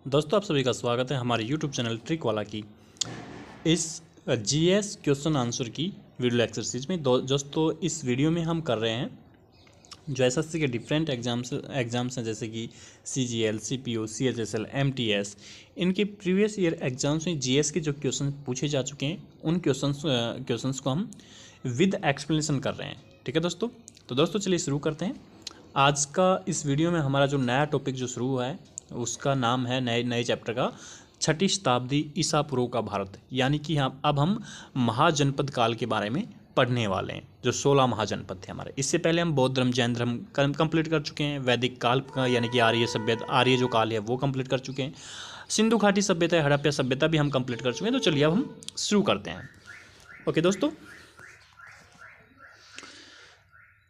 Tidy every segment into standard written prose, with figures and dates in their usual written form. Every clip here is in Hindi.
दोस्तों, आप सभी का स्वागत है हमारे YouTube चैनल ट्रिक वाला की इस जीएस क्वेश्चन आंसर की वीडियो एक्सरसाइज में। दोस्तों, इस वीडियो में हम कर रहे हैं जो एसएससी के डिफरेंट एग्ज़ाम्स हैं, जैसे कि सीजीएल, सीपीओ, सीएचएसएल, एमटीएस। इनके प्रीवियस ईयर एग्जाम्स में जीएस के जो क्वेश्चन पूछे जा चुके हैं, उन क्वेश्चंस को हम विद एक्सप्लेनेशन कर रहे हैं। ठीक है दोस्तों, तो दोस्तों चलिए शुरू करते हैं। आज का इस वीडियो में हमारा जो नया टॉपिक जो शुरू हुआ है उसका नाम है नए चैप्टर का छठी शताब्दी ईसा पूर्व का भारत, यानी कि अब हम महाजनपद काल के बारे में पढ़ने वाले हैं। जो 16 महाजनपद थे हमारे, इससे पहले हम बौद्ध धर्म, जैन धर्म कंप्लीट कर चुके हैं। वैदिक काल का यानी कि आर्य जो काल है वो कंप्लीट कर चुके हैं। सिंधु घाटी सभ्यता, हड़प्पा सभ्यता भी हम कंप्लीट कर चुके हैं। तो चलिए अब हम शुरू करते हैं। ओके दोस्तों,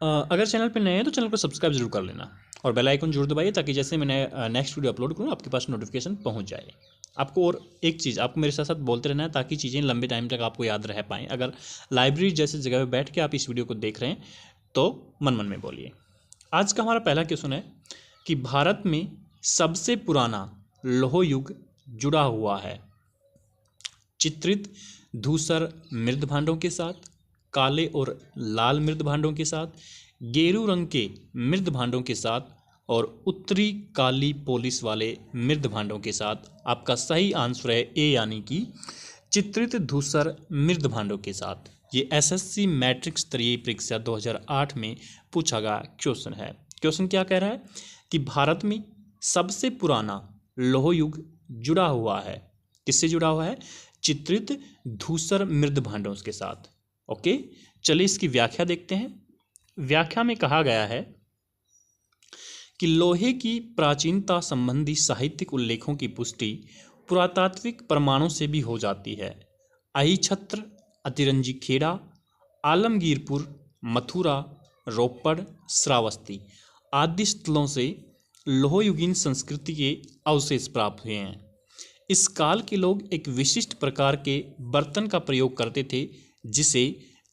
अगर चैनल पर नए हैं तो चैनल को सब्सक्राइब जरूर कर लेना और बेल आइकन जरूर दबाइए, ताकि जैसे मैंने नेक्स्ट वीडियो अपलोड करूँ आपके पास नोटिफिकेशन पहुंच जाए। आपको और एक चीज़, आपको मेरे साथ साथ बोलते रहना है ताकि चीज़ें लंबे टाइम तक आपको याद रह पाएँ। अगर लाइब्रेरी जैसे जगह पर बैठ के आप इस वीडियो को देख रहे हैं तो मन मन में बोलिए। आज का हमारा पहला क्वेश्चन है कि भारत में सबसे पुराना लौह युग जुड़ा हुआ है चित्रित धूसर मृद भांडों के साथ, काले और लाल मृद भांडों के साथ, गेरू रंग के मृद भांडों के साथ और उत्तरी काली पॉलिश वाले मृद भांडों के साथ। आपका सही आंसर है ए, यानी कि चित्रित धूसर मृद भांडों के साथ। ये एसएससी मैट्रिक स्तरीय परीक्षा 2008 में पूछा गया क्वेश्चन है। क्वेश्चन क्या कह रहा है कि भारत में सबसे पुराना लौह युग जुड़ा हुआ है, किससे जुड़ा हुआ है? चित्रित धूसर मृद भांडों के साथ। ओके, चलिए इसकी व्याख्या देखते हैं। व्याख्या में कहा गया है कि लोहे की प्राचीनता संबंधी साहित्यिक उल्लेखों की पुष्टि पुरातात्विक प्रमाणों से भी हो जाती है। अहिछत्र, अतिरंजी खेड़ा, आलमगीरपुर, मथुरा, रोपड़, श्रावस्ती आदि स्थलों से लोहयुगीन संस्कृति के अवशेष प्राप्त हुए हैं। इस काल के लोग एक विशिष्ट प्रकार के बर्तन का प्रयोग करते थे जिसे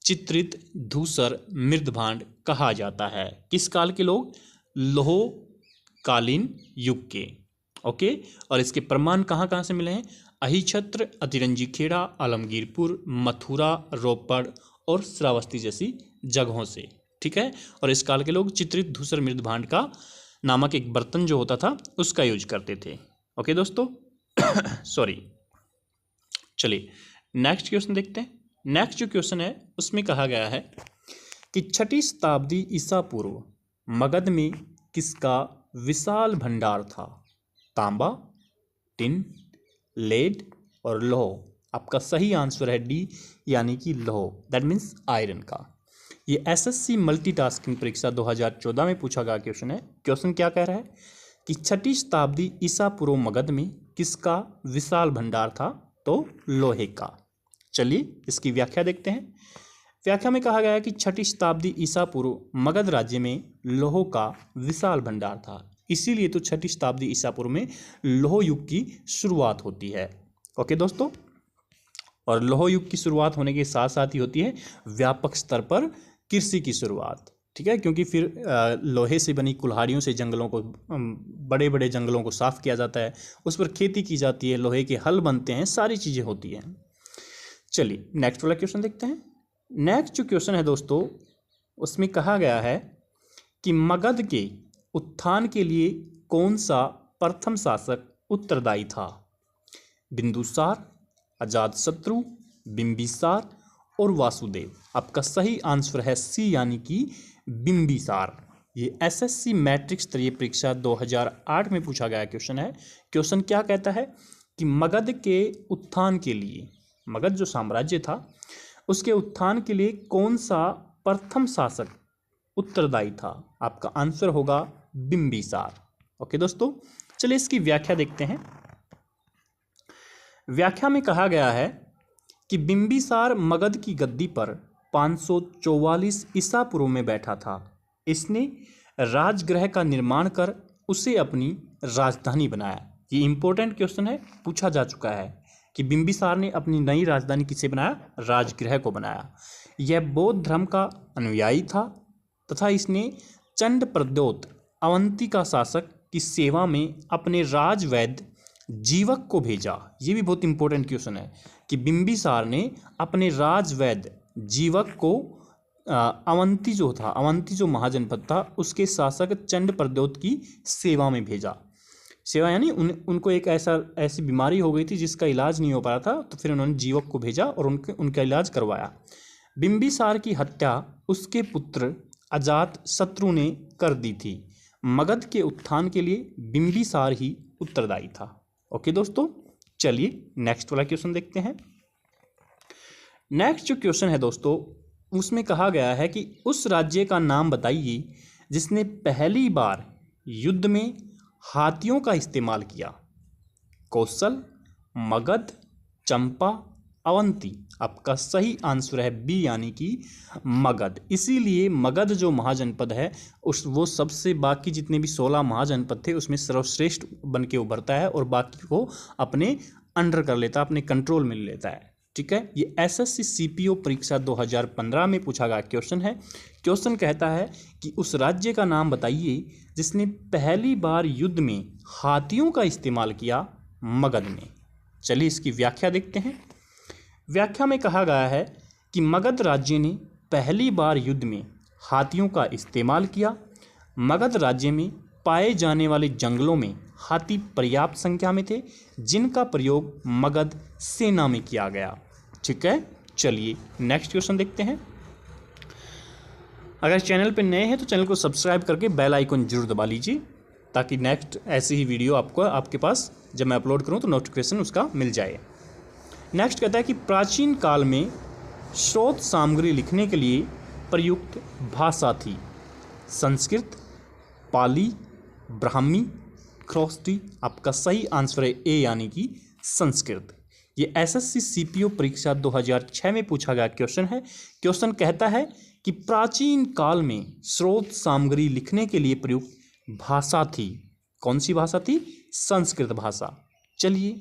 चित्रित धूसर मृद भांड कहा जाता है। किस काल के लोग? लौह कालीन युग के। ओके, और इसके प्रमाण कहाँ कहाँ से मिले हैं? अहिछत्र, अतिरंजी खेड़ा, आलमगीरपुर, मथुरा, रोपड़ और श्रावस्ती जैसी जगहों से। ठीक है, और इस काल के लोग चित्रित धूसर मृद भांड का नामक एक बर्तन जो होता था उसका यूज करते थे। ओके दोस्तों, सॉरी। चलिए नेक्स्ट क्वेश्चन देखते हैं। नेक्स्ट जो क्वेश्चन है उसमें कहा गया है कि छठी शताब्दी ईसा पूर्व मगध में किसका विशाल भंडार था? तांबा, टिन, लेड और लौह। आपका सही आंसर है डी, यानी कि लौह, दैट मीन्स आयरन का। ये एसएससी मल्टीटास्किंग परीक्षा 2014 में पूछा गया क्वेश्चन है। क्वेश्चन क्या कह रहा है कि छठी शताब्दी ईसा पूर्व मगध में किसका विशाल भंडार था? तो लोहे का। चलिए इसकी व्याख्या देखते हैं। व्याख्या में कहा गया है कि छठी शताब्दी ईसा पूर्व मगध राज्य में लौह का विशाल भंडार था, इसीलिए तो छठी शताब्दी ईसा पूर्व में लौह युग की शुरुआत होती है। ओके दोस्तों, और लौह युग की शुरुआत होने के साथ साथ ही होती है व्यापक स्तर पर कृषि की शुरुआत। ठीक है, क्योंकि फिर लोहे से बनी कुल्हाड़ियों से जंगलों को, बड़े बड़े जंगलों को साफ किया जाता है, उस पर खेती की जाती है, लोहे के हल बनते हैं, सारी चीज़ें होती हैं। चलिए नेक्स्ट वाला क्वेश्चन देखते हैं। नेक्स्ट जो क्वेश्चन है दोस्तों, उसमें कहा गया है कि मगध के उत्थान के लिए कौन सा प्रथम शासक उत्तरदायी था? बिंदुसार, अजातशत्रु, बिंबिसार और वासुदेव। आपका सही आंसर है सी, यानी कि बिंबिसार। ये एसएससी मैट्रिक स्तरीय परीक्षा 2008 में पूछा गया क्वेश्चन है। क्वेश्चन क्या कहता है कि मगध के उत्थान के लिए, मगध जो साम्राज्य था उसके उत्थान के लिए कौन सा प्रथम शासक उत्तरदायी था? आपका आंसर होगा बिंबिसार। ओके दोस्तों, चलिए इसकी व्याख्या देखते हैं। व्याख्या में कहा गया है कि बिंबिसार मगध की गद्दी पर 544 ईसा पूर्व में बैठा था। इसने राजगृह का निर्माण कर उसे अपनी राजधानी बनाया। ये इंपॉर्टेंट क्वेश्चन है, पूछा जा चुका है कि बिंबिसार ने अपनी नई राजधानी किसे बनाया? राजगृह को बनाया। यह बौद्ध धर्म का अनुयायी था तथा इसने चंड प्रद्योत अवंती का शासक की सेवा में अपने राजवैद्य जीवक को भेजा। ये भी बहुत इंपॉर्टेंट क्वेश्चन है कि बिंबिसार ने अपने राजवैद्य जीवक को अवंती जो महाजनपद था उसके शासक चंड प्रद्योत की सेवा में भेजा। सेवा यानी उनको एक ऐसी बीमारी हो गई थी जिसका इलाज नहीं हो पा रहा था, तो फिर उन्होंने जीवक को भेजा और उनका इलाज करवाया। बिंबिसार की हत्या उसके पुत्र अजात शत्रु ने कर दी थी। मगध के उत्थान के लिए बिंबिसार ही उत्तरदायी था। ओके दोस्तों, चलिए नेक्स्ट वाला क्वेश्चन देखते हैं। नेक्स्ट जो क्वेश्चन है दोस्तों, उसमें कहा गया है कि उस राज्य का नाम बताइए जिसने पहली बार युद्ध में हाथियों का इस्तेमाल किया। कौशल, मगध, चंपा, अवंती। आपका सही आंसर है बी यानी कि मगध। इसीलिए मगध जो महाजनपद है वो सबसे बाकी जितने भी 16 महाजनपद थे उसमें सर्वश्रेष्ठ बन के उभरता है और बाकी को अपने अंडर कर लेता है, अपने कंट्रोल में लेता है। ठीक है, ये एसएससी सीपीओ परीक्षा 2015 में पूछा गया क्वेश्चन है। क्वेश्चन कहता है कि उस राज्य का नाम बताइए जिसने पहली बार युद्ध में हाथियों का इस्तेमाल किया। मगध ने। चलिए इसकी व्याख्या देखते हैं। व्याख्या में कहा गया है कि मगध राज्य ने पहली बार युद्ध में हाथियों का इस्तेमाल किया। मगध राज्य में पाए जाने वाले जंगलों में हाथी पर्याप्त संख्या में थे जिनका प्रयोग मगध सेना में किया गया। ठीक है, चलिए नेक्स्ट क्वेश्चन देखते हैं। अगर चैनल पर नए हैं तो चैनल को सब्सक्राइब करके बेल आइकन जरूर दबा लीजिए ताकि नेक्स्ट ऐसी ही वीडियो आपके पास जब मैं अपलोड करूं तो नोटिफिकेशन उसका मिल जाए। नेक्स्ट कहता है कि प्राचीन काल में स्रोत सामग्री लिखने के लिए प्रयुक्त भाषा थी। संस्कृत, पाली, ब्राह्मी, ख्रोष्टी। आपका सही आंसर है ए यानी कि संस्कृत। ये एसएससी सीपीओ परीक्षा 2006 में पूछा गया क्वेश्चन है। क्वेश्चन कहता है कि प्राचीन काल में स्रोत सामग्री लिखने के लिए प्रयुक्त भाषा थी। कौन सी भाषा थी? संस्कृत भाषा। चलिए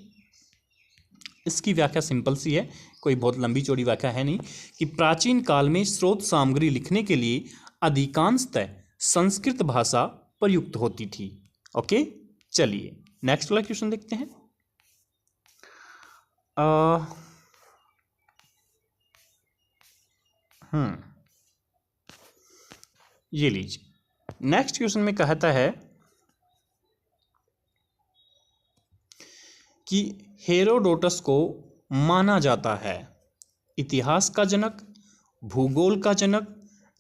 इसकी व्याख्या सिंपल सी है, कोई बहुत लंबी चौड़ी व्याख्या है नहीं, कि प्राचीन काल में स्रोत सामग्री लिखने के लिए अधिकांशतः संस्कृत भाषा प्रयुक्त होती थी। ओके, चलिए नेक्स्ट वाला क्वेश्चन देखते हैं। ये लीजिए, नेक्स्ट क्वेश्चन में कहता है कि हेरोडोटस को माना जाता है इतिहास का जनक, भूगोल का जनक,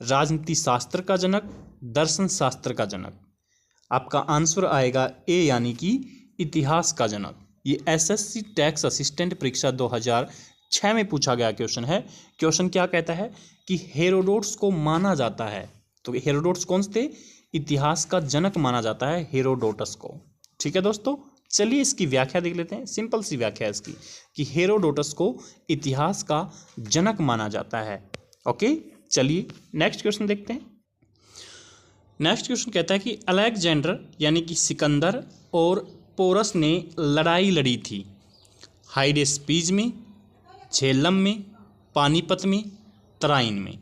राजनीति शास्त्र का जनक, दर्शन शास्त्र का जनक। आपका आंसर आएगा ए यानी कि इतिहास का जनक। ये एसएससी टैक्स असिस्टेंट परीक्षा 2006 में पूछा गया क्वेश्चन है। क्वेश्चन क्या कहता है कि हेरोडोटस को माना जाता है, तो हेरोडोटस कौन थे? इतिहास का जनक माना जाता है हेरोडोटस को। ठीक है दोस्तों, चलिए इसकी व्याख्या देख लेते हैं। सिंपल सी व्याख्या है इसकी कि हेरोडोटस को इतिहास का जनक माना जाता है। ओके, चलिए नेक्स्ट क्वेश्चन देखते हैं। नेक्स्ट क्वेश्चन कहता है कि अलेक्जेंडर यानी कि सिकंदर और पोरस ने लड़ाई लड़ी थी हाइडेस्पीज में, झेलम में, पानीपत में, तराइन में।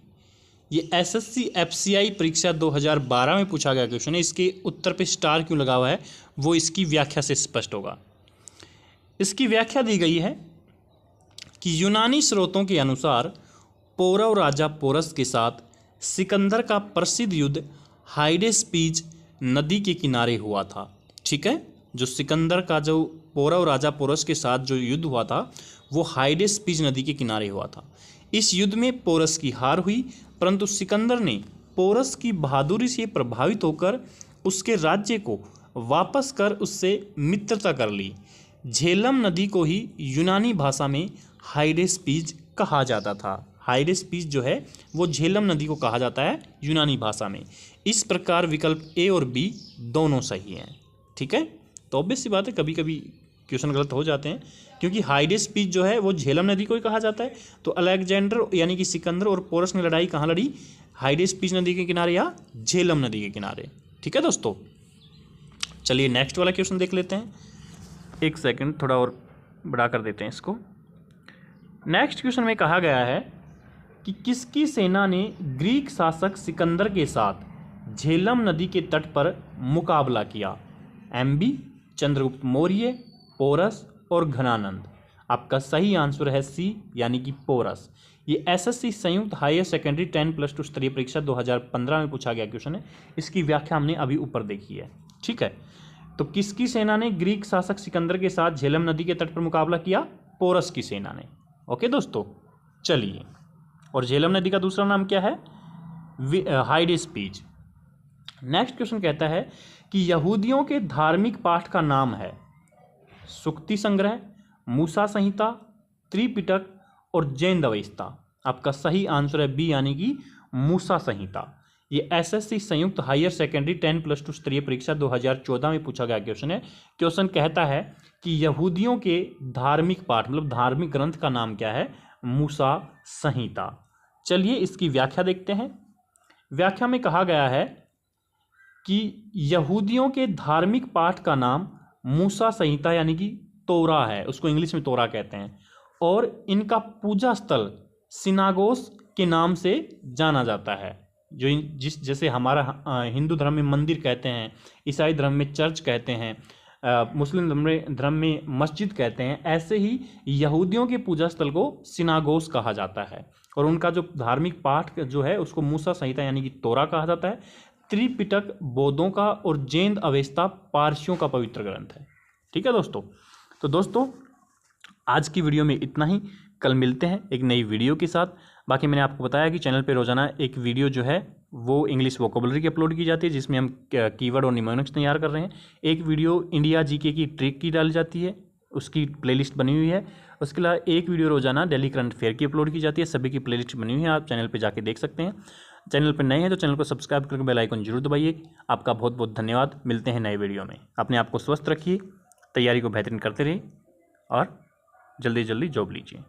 ये एसएससी एफसीआई परीक्षा 2012 में पूछा गया क्वेश्चन है। इसके उत्तर पे स्टार क्यों लगा हुआ है वो इसकी व्याख्या से स्पष्ट होगा। इसकी व्याख्या दी गई है कि यूनानी स्रोतों के अनुसार पौरव राजा पोरस के साथ सिकंदर का प्रसिद्ध युद्ध हाइडेस्पीज नदी के किनारे हुआ था। ठीक है, जो सिकंदर का जो पौरव राजा पोरस के साथ जो युद्ध हुआ था वो हाइडेस्पीज नदी के किनारे हुआ था। इस युद्ध में पोरस की हार हुई, परंतु सिकंदर ने पोरस की बहादुरी से प्रभावित होकर उसके राज्य को वापस कर उससे मित्रता कर ली। झेलम नदी को ही यूनानी भाषा में हाइडेस्पीज कहा जाता था। हाइडेस्पीज जो है वो झेलम नदी को कहा जाता है यूनानी भाषा में। इस प्रकार विकल्प ए और बी दोनों सही हैं। ठीक है, तो ऑब्वियस सी बात है कभी कभी क्वेश्चन गलत हो जाते हैं क्योंकि हाइडेस्पीज जो है वो झेलम नदी को ही कहा जाता है। तो अलेक्जेंडर यानी कि सिकंदर और पोरस ने लड़ाई कहाँ लड़ी? हाइडेस्पीज नदी के किनारे या झेलम नदी के किनारे। ठीक है दोस्तों, चलिए नेक्स्ट वाला क्वेश्चन देख लेते हैं। एक सेकंड, थोड़ा और बड़ा कर देते हैं इसको। नेक्स्ट क्वेश्चन में कहा गया है कि किसकी सेना ने ग्रीक शासक सिकंदर के साथ झेलम नदी के तट पर मुकाबला किया? एमबी चंद्रगुप्त मौर्य, पोरस और घनानंद। आपका सही आंसर है सी, यानी कि पोरस। ये एसएससी संयुक्त हायर सेकेंडरी 10+2 स्तरीय परीक्षा 2015 में पूछा गया क्वेश्चन है। इसकी व्याख्या हमने अभी ऊपर देखी है। ठीक है, तो किसकी सेना ने ग्रीक शासक सिकंदर के साथ झेलम नदी के तट पर मुकाबला किया? पोरस की सेना ने। ओके दोस्तों, चलिए, और झेलम नदी का दूसरा नाम क्या है? हाइडेस्पीज। नेक्स्ट क्वेश्चन कहता है कि यहूदियों के धार्मिक पाठ का नाम है सुक्ति संग्रह, मूसा संहिता, त्रिपिटक और जैन अवेस्ता। आपका सही आंसर है बी, यानी कि मूसा संहिता। ये एसएससी संयुक्त हायर सेकेंडरी 10+2 स्तरीय परीक्षा 2014 में पूछा गया क्वेश्चन है। क्वेश्चन कहता है कि यहूदियों के धार्मिक पाठ मतलब धार्मिक ग्रंथ का नाम क्या है? मूसा संहिता। चलिए इसकी व्याख्या देखते हैं। व्याख्या में कहा गया है कि यहूदियों के धार्मिक पाठ का नाम मूसा संहिता यानी कि तोरा है, उसको इंग्लिश में तोरा कहते हैं, और इनका पूजा स्थल सिनागोस के नाम से जाना जाता है। जो जैसे हमारा हिंदू धर्म में मंदिर कहते हैं, ईसाई धर्म में चर्च कहते हैं, मुस्लिम धर्म में मस्जिद कहते हैं, ऐसे ही यहूदियों के पूजा स्थल को सिनागोस कहा जाता है। और उनका जो धार्मिक पाठ जो है उसको मूसा संहिता यानी कि तोरा कहा जाता है। त्रिपिटक बौद्धों का और जैन अवेस्ता पारसियों का पवित्र ग्रंथ है। ठीक है दोस्तों, तो दोस्तों आज की वीडियो में इतना ही। कल मिलते हैं एक नई वीडियो के साथ। बाकी मैंने आपको बताया कि चैनल पे रोजाना एक वीडियो जो है वो इंग्लिश वोकेबलरी की अपलोड की जाती है, जिसमें हम कीवर्ड और निमोनिक्स तैयार कर रहे हैं। एक वीडियो इंडिया जीके की ट्रिक की डाली जाती है, उसकी प्लेलिस्ट बनी हुई है। उसके अलावा एक वीडियो रोजाना दिल्ली करंट अफेयर की अपलोड की जाती है, सभी की प्लेलिस्ट बनी हुई है, आप चैनल पर जाके देख सकते हैं। चैनल पर नए हैं तो चैनल को सब्सक्राइब करके बेल आइकन जरूर दबाइए। आपका बहुत बहुत धन्यवाद। मिलते हैं नए वीडियो में। अपने आप को स्वस्थ रखिए, तैयारी को बेहतरीन करते रहिए और जल्दी जल्दी जॉब लीजिए।